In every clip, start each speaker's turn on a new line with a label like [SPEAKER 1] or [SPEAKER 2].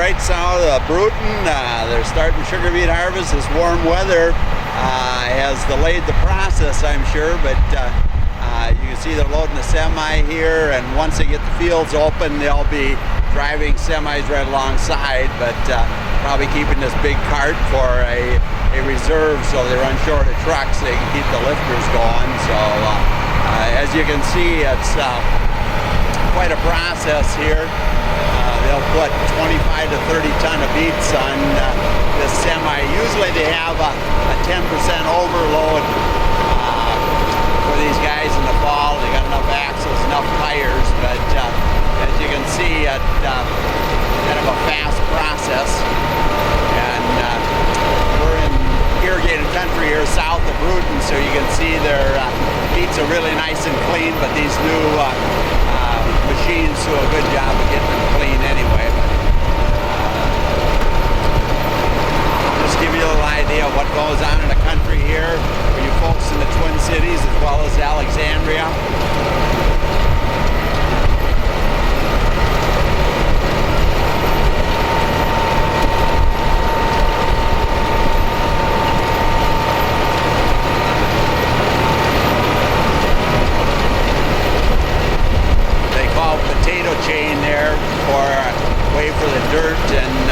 [SPEAKER 1] right south of Bruton. They're starting sugar beet harvest. This warm weather has delayed the process, I'm sure, but you can see they're loading the semi here, and once they get the fields open, they'll be driving semis right alongside, but probably keeping this big cart for a reserve so they run short of trucks, they can keep the lifters going. So as you can see, it's quite a process here. They'll put 25 to 30 ton of beets on this semi. Usually they have a 10% overload for these guys in the fall. They got enough axles, enough tires, but as you can see, it's kind of a fast process. And we're in irrigated country here south of Bruton, so you can see their beets are really nice and clean, but these new machines do a good job of getting them clean anyway. But just give you a little idea of what goes on in the country here for you folks in the Twin Cities as well as Alexandria. Chain there for way for the dirt and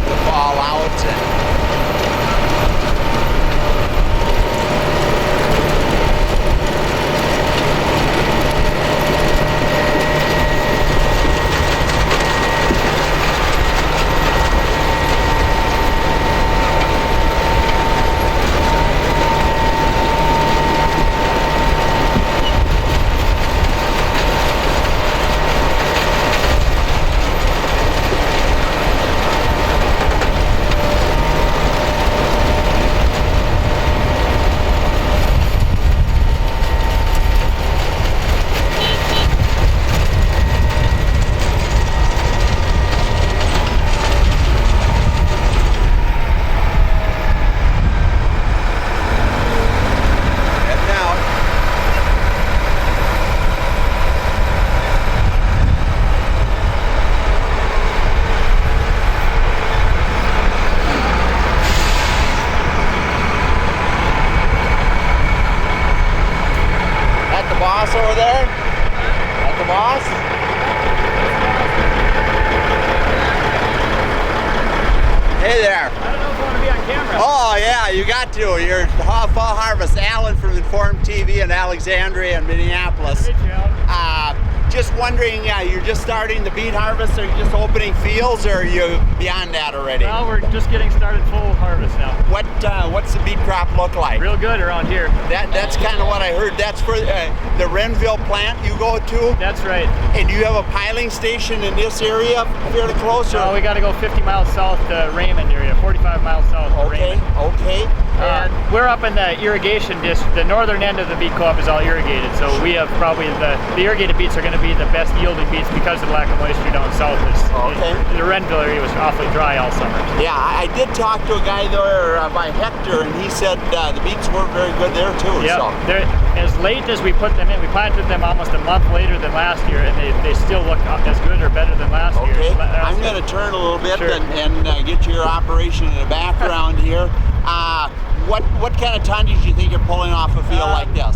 [SPEAKER 1] to fall out. Over there? At the boss? Hey there.
[SPEAKER 2] I don't know if I want to be on camera.
[SPEAKER 1] Oh yeah, you got to. You're fall harvest. Alan from Informed TV in Alexandria and Minneapolis.
[SPEAKER 2] Good job.
[SPEAKER 1] Just wondering, you're just starting the beet harvest, are you just opening fields, or are you beyond that already?
[SPEAKER 2] Well, we're just getting started full harvest now.
[SPEAKER 1] What's the beet crop look like?
[SPEAKER 2] Real good around here.
[SPEAKER 1] That's kind of what I heard. That's for the Renville plant you go to?
[SPEAKER 2] That's right.
[SPEAKER 1] And do you have a piling station in this area fairly close?
[SPEAKER 2] No, we got to go 50 miles south to Raymond area, 45 miles south to Raymond.
[SPEAKER 1] Okay.
[SPEAKER 2] And we're up in the irrigation district. The northern end of the beet co-op is all irrigated, so we have probably the irrigated beets are going to be the best yielding beets because of the lack of moisture down south. The Renville area was awfully dry all summer.
[SPEAKER 1] Yeah, I did talk to a guy there by Hector, and he said the beets weren't very good there too.
[SPEAKER 2] Yeah,
[SPEAKER 1] so.
[SPEAKER 2] As late as we put them in, we planted them almost a month later than last year, and they still look as good or better than last year.
[SPEAKER 1] Okay, I'm going to turn a little bit and get to your operation in the background here. What kind of tonnage do you think you're pulling off a field like this?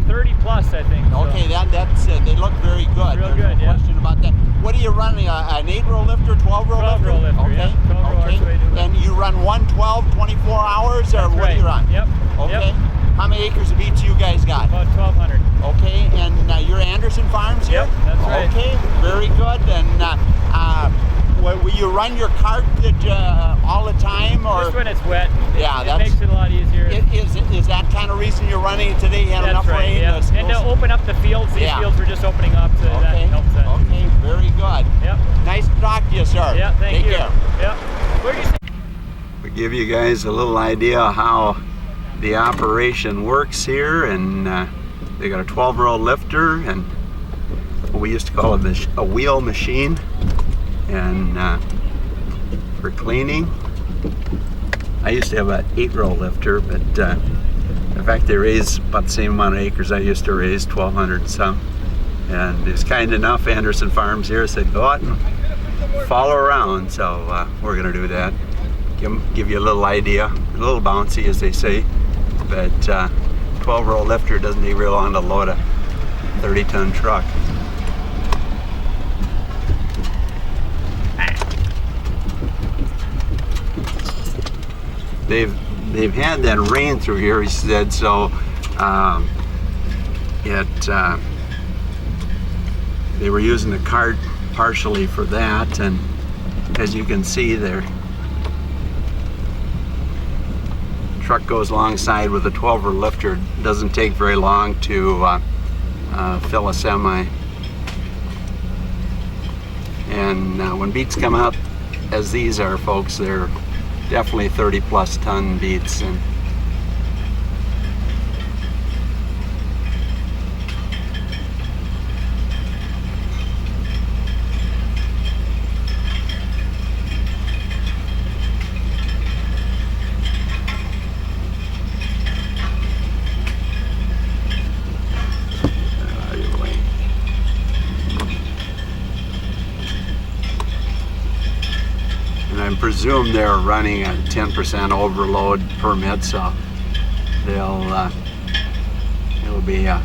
[SPEAKER 2] 30 plus, I think.
[SPEAKER 1] Okay, so. That's they look very good.
[SPEAKER 2] Real
[SPEAKER 1] There's
[SPEAKER 2] good,
[SPEAKER 1] no question about that. What are you running? An 8-row lifter, 12-row lifter?
[SPEAKER 2] 12-row lifter,
[SPEAKER 1] okay.
[SPEAKER 2] Yeah. 12-row
[SPEAKER 1] And you run 112, 24 hours, or
[SPEAKER 2] That's
[SPEAKER 1] what
[SPEAKER 2] right.
[SPEAKER 1] do you run?
[SPEAKER 2] Yep.
[SPEAKER 1] Okay.
[SPEAKER 2] Yep.
[SPEAKER 1] How many acres of beets you guys got?
[SPEAKER 2] About 1,200.
[SPEAKER 1] Okay, and you're Anderson Farms here?
[SPEAKER 2] Yep, that's right.
[SPEAKER 1] Okay, very good. And will you run your cart all the time, or
[SPEAKER 2] just when it's wet?
[SPEAKER 1] Yeah,
[SPEAKER 2] it makes it a lot easier.
[SPEAKER 1] Is that kind of reason you're running it today? You had
[SPEAKER 2] That's
[SPEAKER 1] enough
[SPEAKER 2] right,
[SPEAKER 1] rain?
[SPEAKER 2] Yeah. And to open up the fields, these fields were just opening up, so that helps that.
[SPEAKER 1] Okay, very good.
[SPEAKER 2] Yep.
[SPEAKER 1] Nice to talk to you, sir.
[SPEAKER 2] Yeah, thank you.
[SPEAKER 1] Take care.
[SPEAKER 2] Yeah. Where do you say?
[SPEAKER 1] We give you guys a little idea how the operation works here, and they got a 12-row lifter and what we used to call a wheel machine, and for cleaning. I used to have an 8-row lifter, but in fact they raise about the same amount of acres I used to raise, 1,200 some. And it was kind enough, Anderson Farms here said, go out and follow around. So we're gonna do that. Give you a little idea, a little bouncy as they say, but 12-row lifter doesn't take very long to load a 30-ton truck. They've had that rain through here, he said, so they were using the cart partially for that, and as you can see there, truck goes alongside with a 12-row lifter. It doesn't take very long to fill a semi. And when beets come out, as these are, folks, they're definitely 30-plus ton beets. And I presume they're running a 10% overload permit, so it'll be a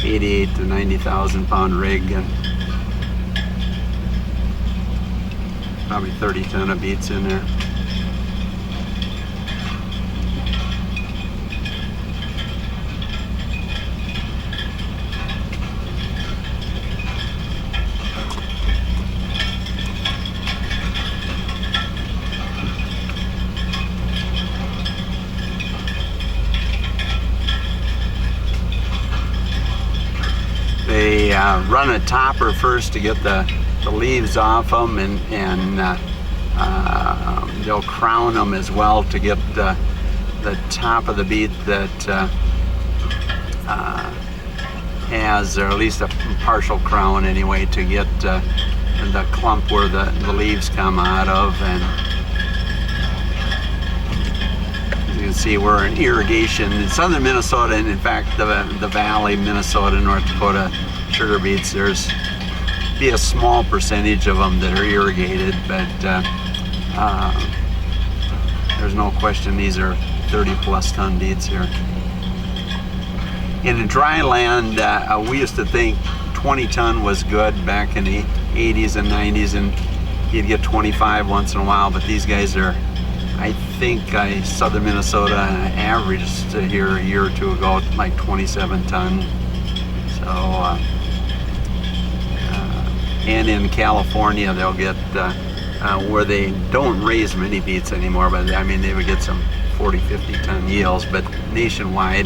[SPEAKER 1] 88 to 90,000 pound rig and probably 30 ton of beets in there. They run a topper first to get the leaves off them, and they'll crown them as well to get the top of the beet that has, or at least a partial crown anyway, to get the clump where the leaves come out of. And as you can see, we're in irrigation in southern Minnesota, and in fact the valley, Minnesota, North Dakota, sugar beets, there's be a small percentage of them that are irrigated, but there's no question these are 30-plus ton beets here. In the dry land, we used to think 20 ton was good back in the 80s and 90s, and you'd get 25 once in a while, but these guys are, I think southern Minnesota averaged here a year or two ago like 27 ton. So, and in California they'll get, where they don't raise many beets anymore, but I mean they would get some 40-50 ton yields, but nationwide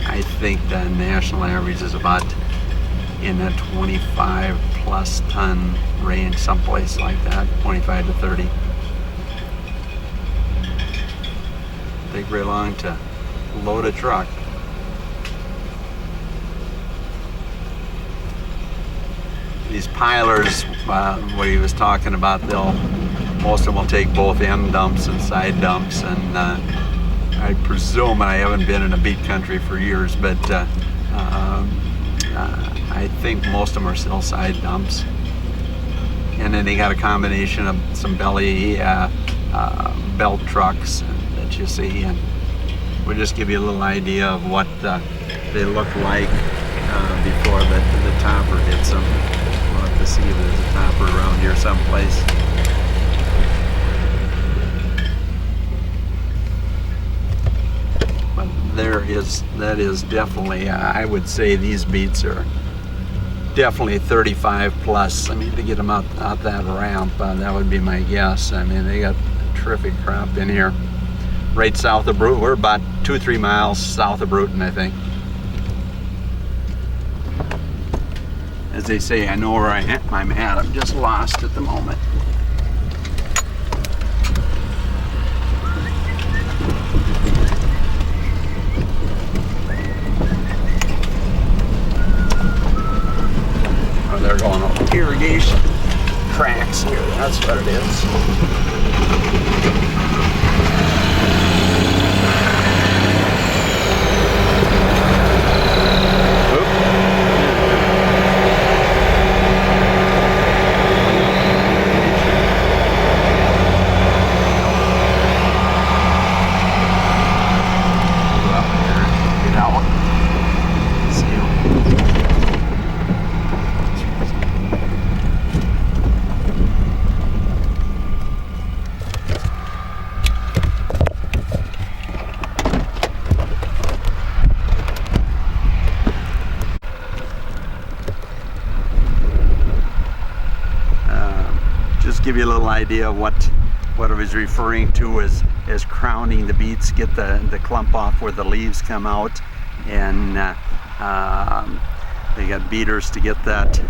[SPEAKER 1] I think the national average is about in the 25 plus ton range, someplace like that, 25 to 30. Take very long to load a truck. These pilers, what he was talking about, most of them will take both end dumps and side dumps, and I presume, I haven't been in a beet country for years, but I think most of them are still side dumps. And then they got a combination of some belly belt trucks that you see, and we'll just give you a little idea of what they look like before the topper hits them. We'll have to see if there's a topper around here someplace. But that is definitely, I would say these beets are definitely 35 plus. I mean, to get them out that ramp, that would be my guess. I mean, they got a terrific crop in here. Right south of Bruton. We're about 2-3 miles south of Bruton, I think. As they say, I know where I'm at. I'm just lost at the moment. Oh, they're going over irrigation tracks here. That's what it is. just give you a little idea of what I was referring to as crowning the beets, get the clump off where the leaves come out, and they got beaters to get that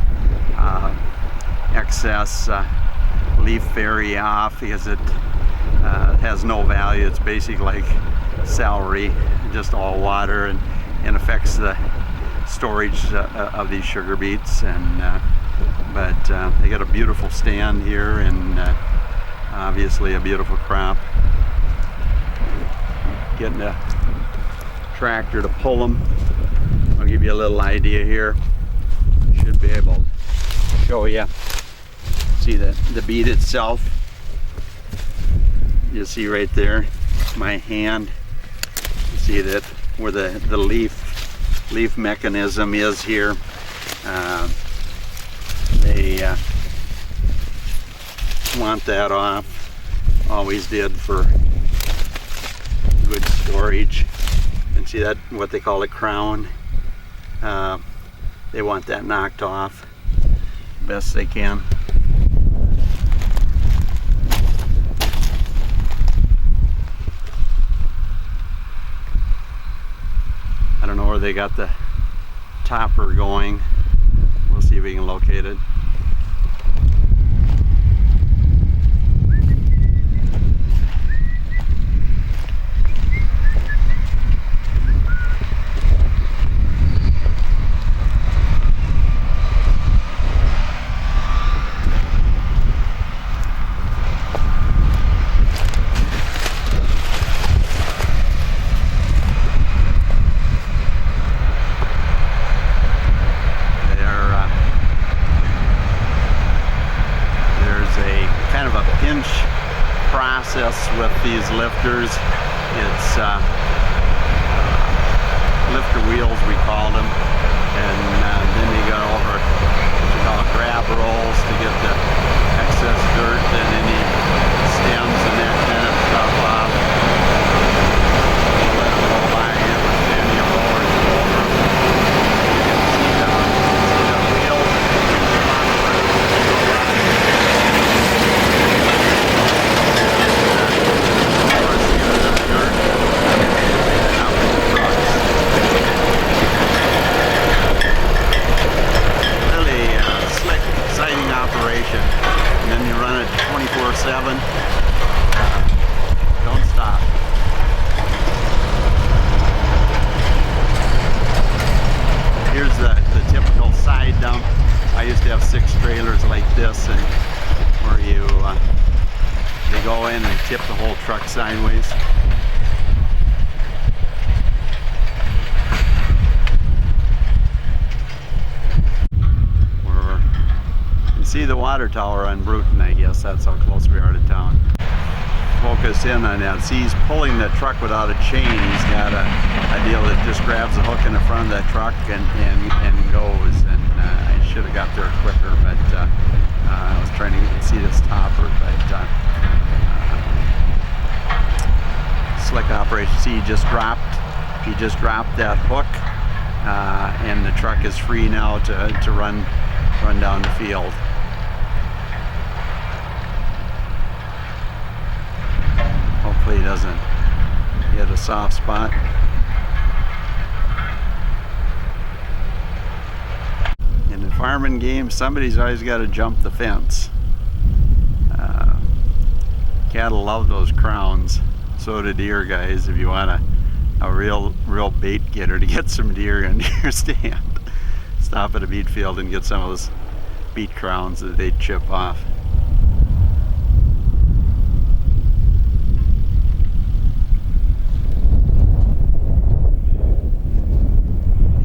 [SPEAKER 1] excess leaf area off, because it has no value. It's basically like celery, just all water, and affects the storage of these sugar beets. And but they got a beautiful stand here, and obviously a beautiful crop. Getting a tractor to pull them. I'll give you a little idea here. Should be able to show you. See the beet itself. You see right there, my hand. You see that where the leaf mechanism is here. They want that off. Always did, for good storage. And see that, what they call a crown. They want that knocked off best they can. I don't know where they got the topper going. We'll see if we can locate it. With these lifters, it's lifter wheels, we call them, and then you go over what you call grab rolls to get the excess dirt and any stems and that kind of stuff off. Let them go by you, then you roll it over. You can see the wheels. And then you run it 24/7. Don't stop. Here's the typical side dump. I used to have 6 trailers like this, and where they go in and tip the whole truck sideways. See the water tower on Bruton, I guess that's how close we are to town. Focus in on that. See, he's pulling the truck without a chain. He's got a deal that just grabs the hook in the front of that truck and goes. And I should have got there quicker, but I was trying to see this topper. But slick operation. See, he just dropped that hook, and the truck is free now to run down the field. Hopefully he doesn't hit a soft spot. In the farming game, somebody's always got to jump the fence. Cattle love those crowns. So do deer, guys. If you want a real bait getter to get some deer into your stand, stop at a beet field and get some of those beet crowns that they chip off.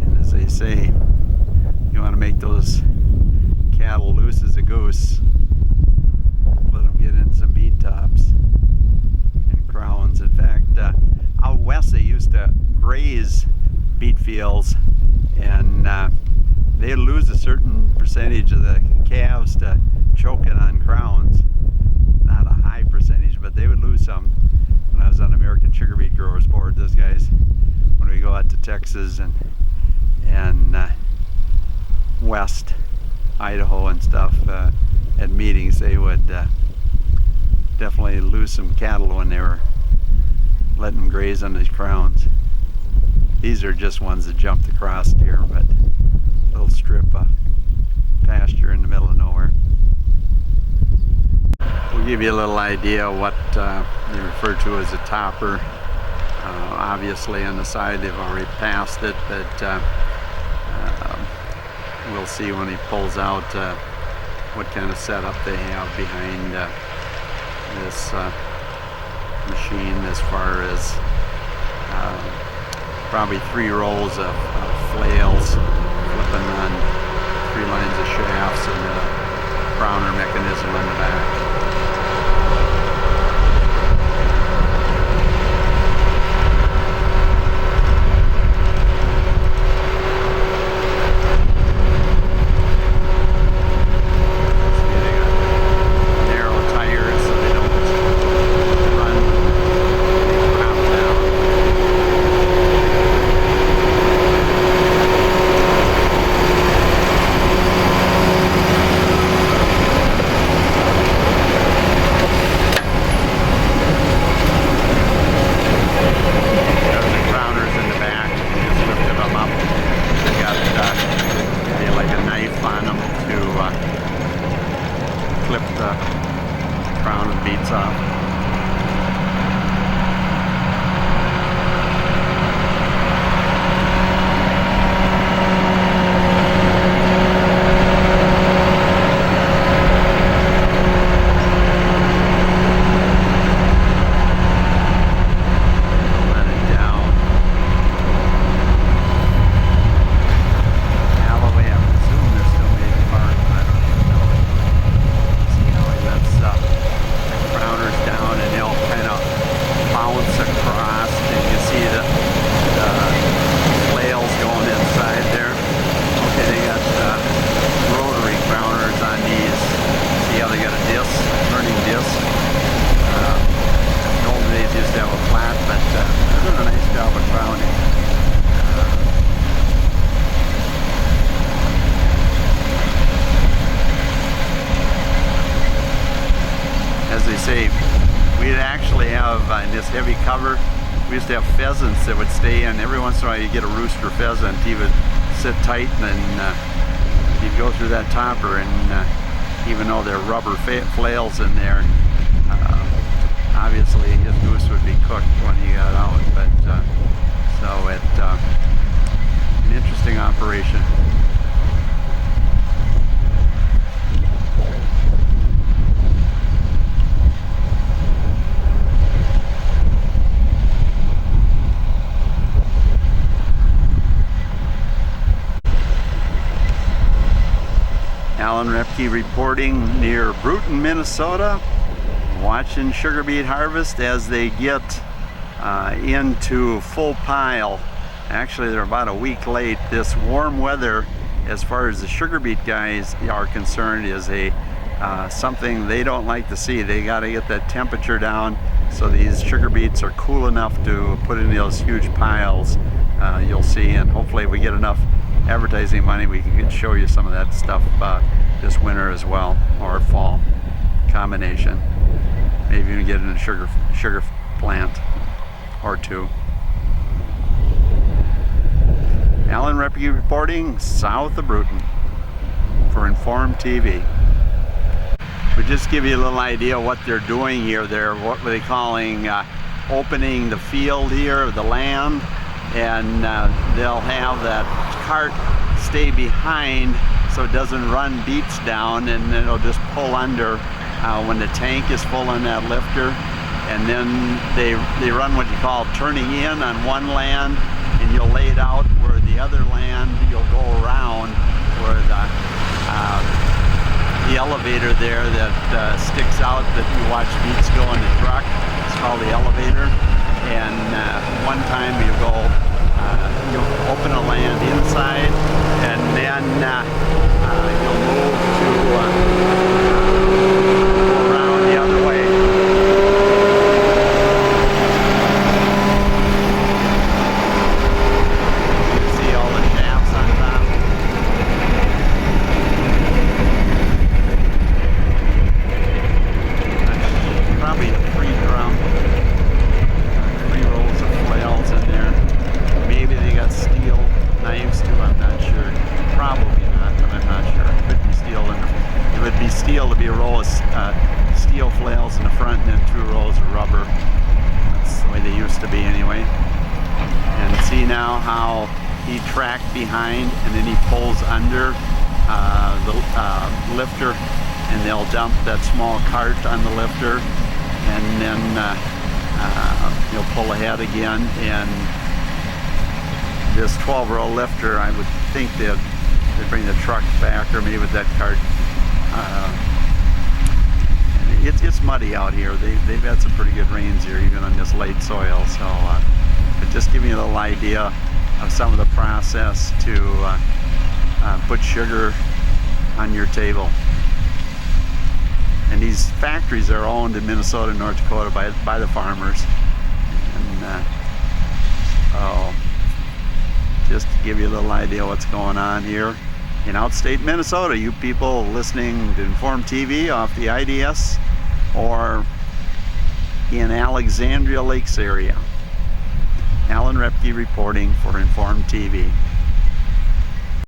[SPEAKER 1] And as they say, you want to make those cattle loose as a goose, let them get in some beet tops and crowns. In fact, out west they used to graze beet fields, and they lose a certain percentage of the calves to choking on crowns. Not a high percentage, but they would lose some. When I was on American Sugar Beet Growers Board, those guys, when we go out to Texas and west Idaho and stuff, at meetings, they would definitely lose some cattle when they were letting them graze on these crowns. These are just ones that jumped across here, but a little strip of pasture in the middle of nowhere. We'll give you a little idea of what they refer to as a topper. Obviously on the side they've already passed it, but we'll see when he pulls out what kind of setup they have behind this machine, as far as probably 3 rows of flails flipping on 3 lines of shafts and a crowner mechanism on the back. Clip the crown of beets off. Let it down. Alloway, I assume they're still made apart, but I don't even know. Crowners down and they'll kind of bounce across, and you see the flails going inside there. Okay, they got rotary crowners on these. See how they got a disc, turning disc. In the old days used to have a flat, but they're doing a nice job of crowning. As they say, we'd actually have in this heavy cover, we used to have pheasants that would stay in. Every once in a while you get a rooster pheasant, he would sit tight, and then you'd go through that topper, and even though there are rubber flails in there, obviously his goose would be cooked when he got out. But so it's an interesting operation. Alan Roebke reporting near Bruton, Minnesota, watching sugar beet harvest as they get into full pile. Actually, they're about a week late. This warm weather, as far as the sugar beet guys are concerned, is something they don't like to see. They got to get that temperature down so these sugar beets are cool enough to put in those huge piles. You'll see, and hopefully if we get enough advertising money, we can show you some of that stuff this winter as well, or fall combination. Maybe even get in a sugar plant or 2. Alan Roebke reporting south of Bruton for Informed TV. We just give you a little idea of what they're doing here. They're what they're calling opening the field here, the land, and they'll have that cart stay behind so it doesn't run beets down, and then it'll just pull under when the tank is full on that lifter. And then they run what you call turning in on one land, and you'll lay it out where the other land you'll go around where the elevator there that sticks out that you watch beets go in the truck. It's called the elevator. And one time you go, you'll open a land inside, and then you'll move to around the other way. You see all the shafts on top. now how he tracked behind and then he pulls under the lifter, and they'll dump that small cart on the lifter, and then he'll pull ahead again. And this 12-row lifter, I would think they'd bring the truck back, or maybe with that cart. It's muddy out here. They've had some pretty good rains here, even on this late soil. So, but just giving you a little idea of some of the process to put sugar on your table. And these factories are owned in Minnesota and North Dakota by the farmers. And so, just to give you a little idea what's going on here in outstate Minnesota. You people listening to Informed TV off the IDS, or in Alexandria Lakes area. Alan Roebke reporting for Informed TV.